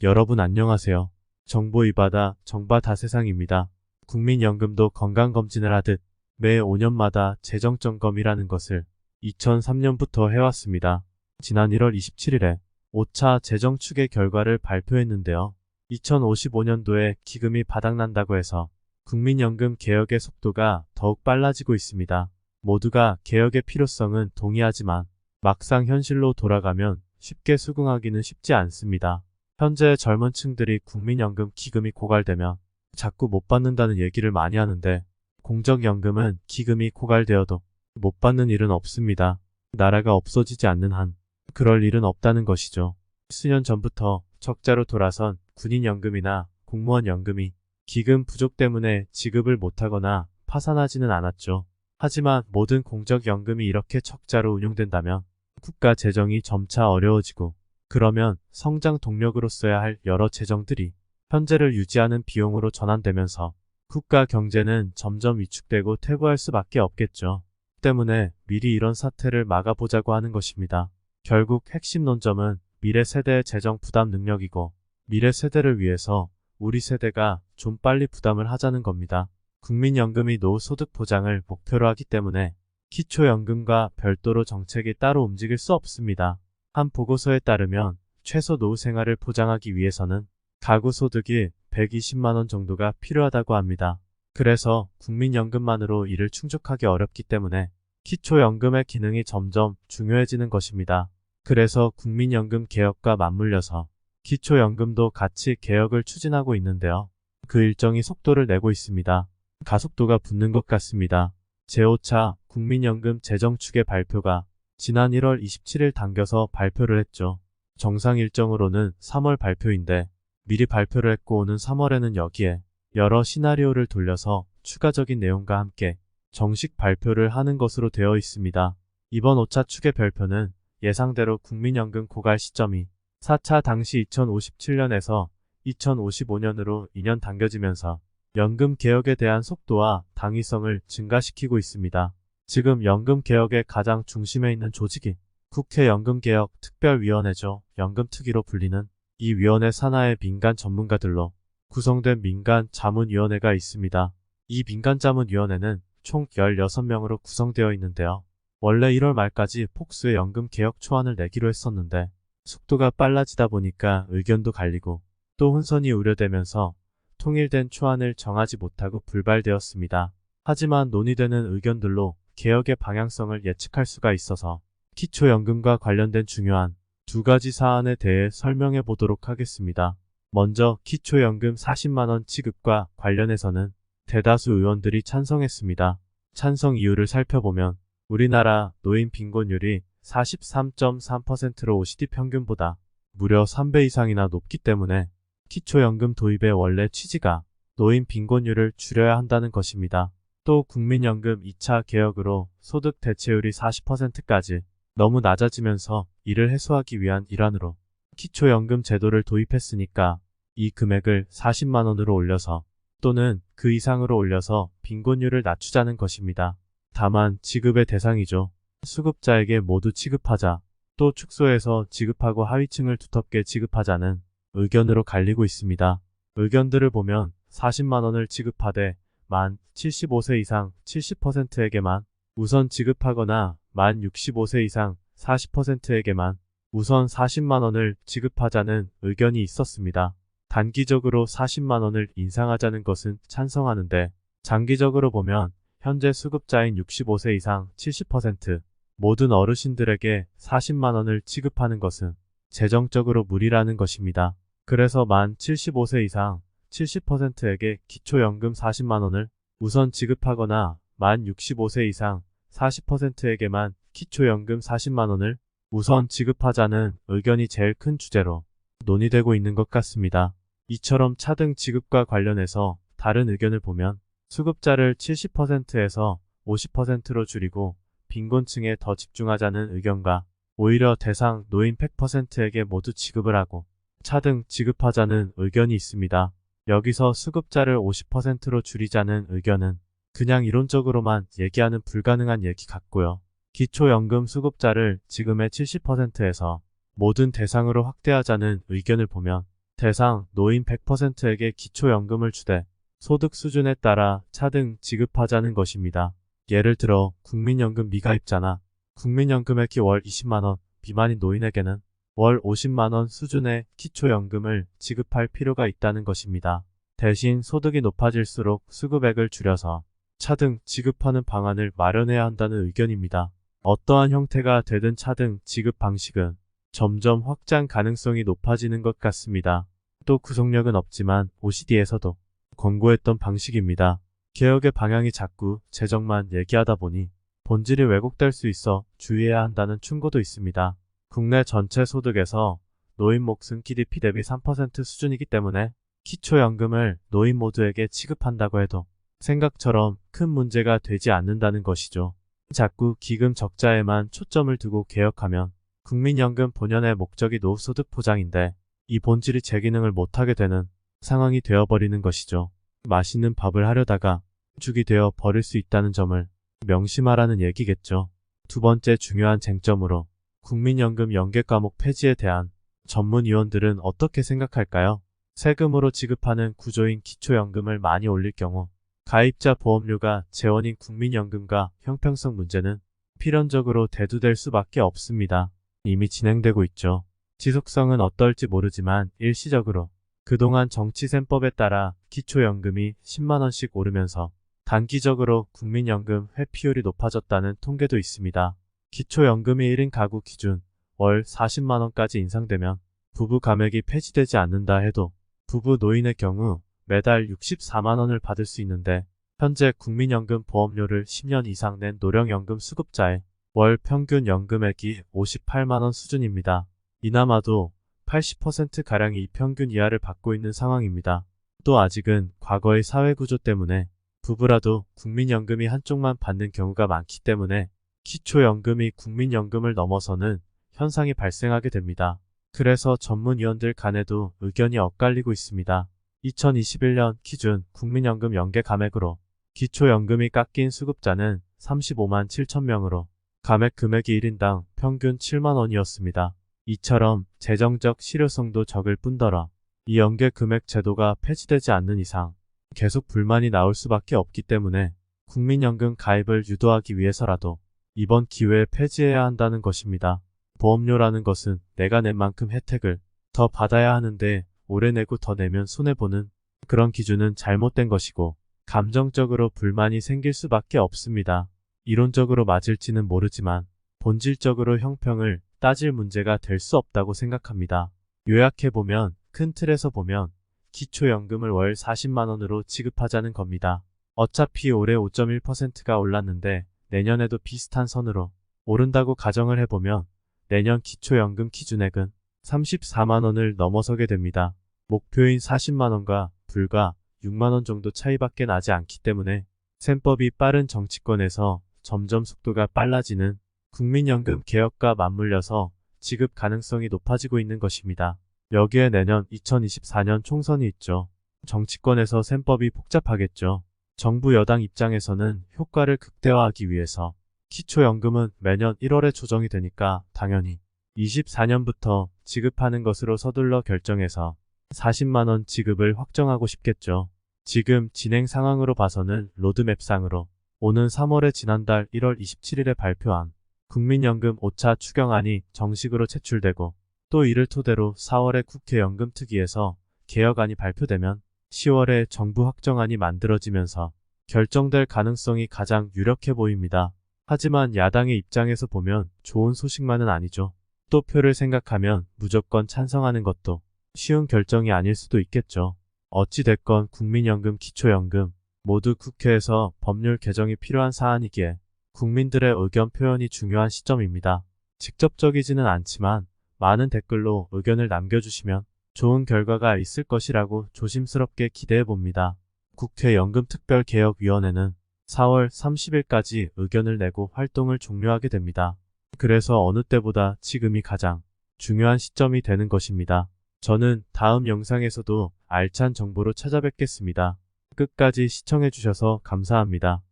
여러분 안녕하세요. 정보 이바다 정바다 세상입니다. 국민연금도 건강검진을 하듯 매 5년마다 재정점검이라는 것을 2003년부터 해왔습니다. 지난 1월 27일에 5차 재정추계 결과를 발표했는데요. 2055년도에 기금이 바닥난다고 해서 국민연금 개혁의 속도가 더욱 빨라지고 있습니다. 모두가 개혁의 필요성은 동의하지만 막상 현실로 돌아가면 쉽게 수긍하기는 쉽지 않습니다. 현재 젊은 층들이 국민연금 기금이 고갈되면 자꾸 못 받는다는 얘기를 많이 하는데 공적연금은 기금이 고갈되어도 못 받는 일은 없습니다. 나라가 없어지지 않는 한 그럴 일은 없다는 것이죠. 수년 전부터 적자로 돌아선 군인연금이나 공무원연금이 기금 부족 때문에 지급을 못하거나 파산하지는 않았죠. 하지만 모든 공적연금이 이렇게 적자로 운용된다면 국가 재정이 점차 어려워지고 그러면 성장 동력으로 써야 할 여러 재정들이 현재를 유지하는 비용으로 전환되면서 국가 경제는 점점 위축되고 퇴보할 수밖에 없겠죠. 때문에 미리 이런 사태를 막아보자고 하는 것입니다. 결국 핵심 논점은 미래 세대의 재정 부담 능력이고 미래 세대를 위해서 우리 세대가 좀 빨리 부담을 하자는 겁니다. 국민연금이 노후소득 보장을 목표로 하기 때문에 기초연금과 별도로 정책이 따로 움직일 수 없습니다. 한 보고서에 따르면 최소 노후 생활을 보장하기 위해서는 가구 소득이 120만원 정도가 필요하다고 합니다. 그래서 국민연금만으로 이를 충족하기 어렵기 때문에 기초연금의 기능이 점점 중요해지는 것입니다. 그래서 국민연금 개혁과 맞물려서 기초연금도 같이 개혁을 추진하고 있는데요. 그 일정이 속도를 내고 있습니다. 가속도가 붙는 것 같습니다. 제5차 국민연금 재정추계 발표가 지난 1월 27일 당겨서 발표를 했죠. 정상 일정으로는 3월 발표인데 미리 발표를 했고 오는 3월에는 여기에 여러 시나리오를 돌려서 추가적인 내용과 함께 정식 발표를 하는 것으로 되어 있습니다. 이번 5차 추계 발표는 예상대로 국민연금 고갈 시점이 4차 당시 2057년에서 2055년으로 2년 당겨지면서 연금 개혁에 대한 속도와 당위성을 증가시키고 있습니다. 지금 연금개혁의 가장 중심에 있는 조직이 국회 연금개혁특별위원회죠. 연금특위로 불리는 이 위원회 산하의 민간 전문가들로 구성된 민간자문위원회가 있습니다. 이 민간자문위원회는 총 16명으로 구성되어 있는데요. 원래 1월 말까지 폭스의 연금개혁 초안을 내기로 했었는데 속도가 빨라지다 보니까 의견도 갈리고 또 혼선이 우려되면서 통일된 초안을 정하지 못하고 불발되었습니다. 하지만 논의되는 의견들로 개혁의 방향성을 예측할 수가 있어서 기초연금과 관련된 중요한 두 가지 사안에 대해 설명해 보도록 하겠습니다. 먼저 기초연금 40만원 지급과 관련해서는 대다수 의원들이 찬성했습니다. 찬성 이유를 살펴보면 우리나라 노인 빈곤율이 43.3%로 OECD 평균보다 무려 3배 이상이나 높기 때문에 기초연금 도입의 원래 취지가 노인 빈곤율을 줄여야 한다는 것입니다. 또 국민연금 2차 개혁으로 소득 대체율이 40%까지 너무 낮아지면서 이를 해소하기 위한 일환으로 기초연금 제도를 도입했으니까 이 금액을 40만원으로 올려서 또는 그 이상으로 올려서 빈곤율을 낮추자는 것입니다. 다만 지급의 대상이죠. 수급자에게 모두 지급하자, 또 축소해서 지급하고 하위층을 두텁게 지급하자는 의견으로 갈리고 있습니다. 의견들을 보면 40만원을 지급하되 만 75세 이상 70%에게만 우선 지급하거나 만 65세 이상 40%에게만 우선 40만원을 지급하자는 의견이 있었습니다. 단기적으로 40만원을 인상하자는 것은 찬성하는데 장기적으로 보면 현재 수급자인 65세 이상 70% 모든 어르신들에게 40만원을 지급하는 것은 재정적으로 무리라는 것입니다. 그래서 만 75세 이상 70%에게 기초연금 40만원을 우선 지급하거나 만 65세 이상 40%에게만 기초연금 40만원을 우선 지급하자는 의견이 제일 큰 주제로 논의되고 있는 것 같습니다. 이처럼 차등 지급과 관련해서 다른 의견을 보면 수급자를 70%에서 50%로 줄이고 빈곤층에 더 집중하자는 의견과 오히려 대상 노인 100%에게 모두 지급을 하고 차등 지급하자는 의견이 있습니다. 여기서 수급자를 50%로 줄이자는 의견은 그냥 이론적으로만 얘기하는 불가능한 얘기 같고요. 기초연금 수급자를 지금의 70%에서 모든 대상으로 확대하자는 의견을 보면 대상 노인 100%에게 기초연금을 주되 소득 수준에 따라 차등 지급하자는 것입니다. 예를 들어 국민연금 미가입자나 국민연금액이 월 20만원 미만인 노인에게는 월 50만원 수준의 기초연금을 지급할 필요가 있다는 것입니다. 대신 소득이 높아질수록 수급액을 줄여서 차등 지급하는 방안을 마련해야 한다는 의견입니다. 어떠한 형태가 되든 차등 지급 방식은 점점 확장 가능성이 높아지는 것 같습니다. 또 구속력은 없지만 OECD에서도 권고했던 방식입니다. 개혁의 방향이 자꾸 재정만 얘기하다 보니 본질이 왜곡될 수 있어 주의해야 한다는 충고도 있습니다. 국내 전체 소득에서 노인 몫은 GDP 대비 3% 수준이기 때문에 기초연금을 노인 모두에게 지급한다고 해도 생각처럼 큰 문제가 되지 않는다는 것이죠. 자꾸 기금 적자에만 초점을 두고 개혁하면 국민연금 본연의 목적이 노후소득 보장인데 이 본질이 제 기능을 못하게 되는 상황이 되어버리는 것이죠. 맛있는 밥을 하려다가 죽이 되어 버릴 수 있다는 점을 명심하라는 얘기겠죠. 두 번째 중요한 쟁점으로 국민연금 연계 과목 폐지에 대한 전문위원들은 어떻게 생각할까요? 세금으로 지급하는 구조인 기초연금을 많이 올릴 경우 가입자 보험료가 재원인 국민연금과 형평성 문제는 필연적으로 대두될 수밖에 없습니다. 이미 진행되고 있죠. 지속성은 어떨지 모르지만 일시적으로 그동안 정치셈법에 따라 기초연금이 10만원씩 오르면서 단기적으로 국민연금 회피율이 높아졌다는 통계도 있습니다. 기초연금이 1인 가구 기준 월 40만원까지 인상되면 부부 감액이 폐지되지 않는다 해도 부부 노인의 경우 매달 64만원을 받을 수 있는데 현재 국민연금 보험료를 10년 이상 낸 노령연금 수급자의 월 평균 연금액이 58만원 수준입니다. 이나마도 80%가량이 이 평균 이하를 받고 있는 상황입니다. 또 아직은 과거의 사회구조 때문에 부부라도 국민연금이 한쪽만 받는 경우가 많기 때문에 기초연금이 국민연금을 넘어서는 현상이 발생하게 됩니다. 그래서 전문위원들 간에도 의견이 엇갈리고 있습니다. 2021년 기준 국민연금 연계 감액으로 기초연금이 깎인 수급자는 35만 7천 명으로 감액 금액이 1인당 평균 7만원이었습니다. 이처럼 재정적 실효성도 적을 뿐더러 이 연계 금액 제도가 폐지되지 않는 이상 계속 불만이 나올 수밖에 없기 때문에 국민연금 가입을 유도하기 위해서라도 이번 기회에 폐지해야 한다는 것입니다. 보험료라는 것은 내가 낸 만큼 혜택을 더 받아야 하는데 오래 내고 더 내면 손해보는 그런 기준은 잘못된 것이고 감정적으로 불만이 생길 수밖에 없습니다. 이론적으로 맞을지는 모르지만 본질적으로 형평을 따질 문제가 될 수 없다고 생각합니다. 요약해보면 큰 틀에서 보면 기초연금을 월 40만원으로 지급하자는 겁니다. 어차피 올해 5.1%가 올랐는데 내년에도 비슷한 선으로 오른다고 가정을 해보면 내년 기초연금 기준액은 34만원을 넘어서게 됩니다. 목표인 40만원과 불과 6만원 정도 차이밖에 나지 않기 때문에 셈법이 빠른 정치권에서 점점 속도가 빨라지는 국민연금 개혁과 맞물려서 지급 가능성이 높아지고 있는 것입니다. 여기에 내년 2024년 총선이 있죠. 정치권에서 셈법이 복잡하겠죠. 정부 여당 입장에서는 효과를 극대화하기 위해서 기초연금은 매년 1월에 조정이 되니까 당연히 24년부터 지급하는 것으로 서둘러 결정해서 40만원 지급을 확정하고 싶겠죠. 지금 진행 상황으로 봐서는 로드맵상으로 오는 3월에 지난달 1월 27일에 발표한 국민연금 5차 추경안이 정식으로 제출되고 또 이를 토대로 4월에 국회 연금특위에서 개혁안이 발표되면 10월에 정부 확정안이 만들어지면서 결정될 가능성이 가장 유력해 보입니다. 하지만 야당의 입장에서 보면 좋은 소식만은 아니죠. 또 표를 생각하면 무조건 찬성하는 것도 쉬운 결정이 아닐 수도 있겠죠. 어찌됐건 국민연금, 기초연금 모두 국회에서 법률 개정이 필요한 사안이기에 국민들의 의견 표현이 중요한 시점입니다. 직접적이지는 않지만 많은 댓글로 의견을 남겨주시면 좋은 결과가 있을 것이라고 조심스럽게 기대해봅니다. 국회 연금특별개혁위원회는 4월 30일까지 의견을 내고 활동을 종료하게 됩니다. 그래서 어느 때보다 지금이 가장 중요한 시점이 되는 것입니다. 저는 다음 영상에서도 알찬 정보로 찾아뵙겠습니다. 끝까지 시청해주셔서 감사합니다.